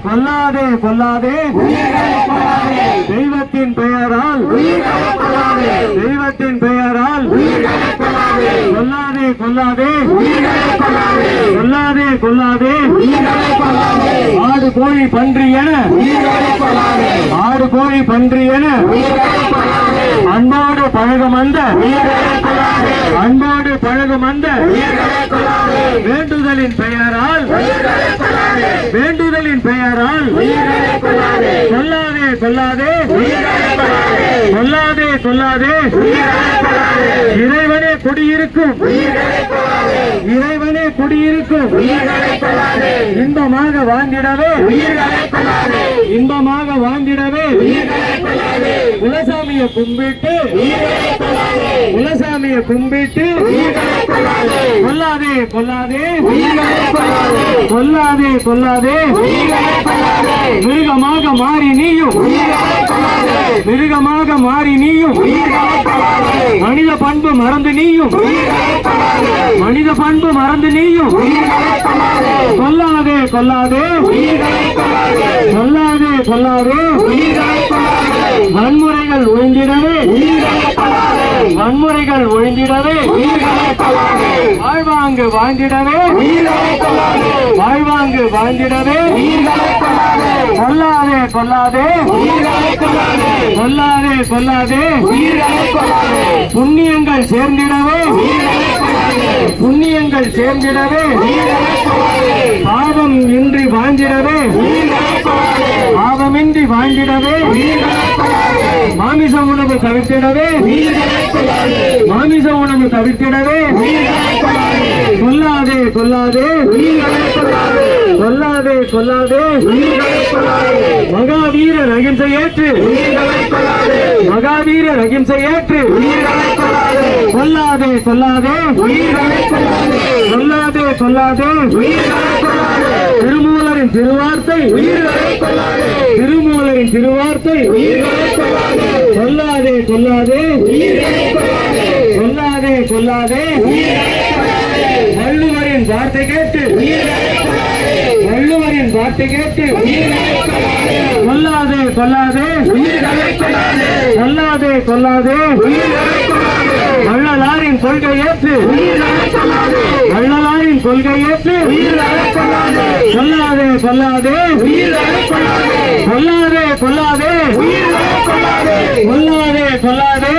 கொல்லாதே கொல்லாதே தெய்வத்தின் பெயரால் தெய்வத்தின் பெயரால் கொல்லாதே கொல்லாதே கொல்லாதே கொல்லாதே ஆடு கோழி பன்றி என ஆடு கோழி பன்றி என அன்போடு பழகும் அந்த அன்போடு பழகும் அந்த வேண்டுதலின் பெயரால் வேண்டுதலின் பெயரால் கொல்லாதே கொல்லாதே கொல்லாதே கொல்லாதே இறைவனே குடியிருக்கும் இறைவனே குடியிருக்கும் இன்பமாக வாழ்ந்திடவே இன்பமாக வாழ்ந்திடவே குலசாமியை கும்பிட்டு குலசாமியை கும்பிட்டு கொல்லாதே கொல்லாதே கொல்லாதே கொல்லாதே மிருகமாக மாறி நீயும் மிருகமாக மாறி நீயும் மனித பண்பு மறந்து நீயும் மனித பண்பு மறந்து நீயும் கொல்லாதே கொல்லாதே கொல்லாதே கொல்லாதே வன்முறைகள் ஒழிந்திடவே வன்முறைகள் ஒழிந்திடவே வாழ்வாங்கு வாழ்ந்திடவே வாழ்வாங்கு வாழ்ந்திடவே கொல்லாதே கொல்லாதே கொல்லாதே கொல்லாதே புண்ணியங்கள் சேர்ந்திடவே புண்ணியங்கள் சேர்ந்திடவே பாவம் இன்றி வாழ்ந்திடவே பாவமின்றி வாழ்ந்திடவே மாமிச உணவு தவிர்த்திடவே மாமிச உணவு தவிர்த்திடவே கொல்லாதே கொல்லாதே கொல்லாதே கொல்லாதே மகாவீரர் அகிம்சை ஏற்று மகாவீரர் அகிம்சை ஏற்று கொல்லாதே கொல்லாதே கொல்லாதே கொல்லாதே திருமூலரின் திருவார்த்தை திருமூலரின் திருவார்த்தை கொல்லாதே கொல்லாதே கொல்லாதே கொல்லாதே வள்ளுவரின் வார்த்தை கேட்டு வள்ளுவரின் வார்த்தை கேட்டு கொல்லாதே கொல்லாதே கொல்லாதே கொல்லாதே வள்ளலாரின் கொள்கை ஏற்று வள்ளலாரின் கொள்கை ஏற்று கொல்லாதே கொல்லாதே கொல்லாதே கொல்லாதே கொல்லாதே கொல்லாதே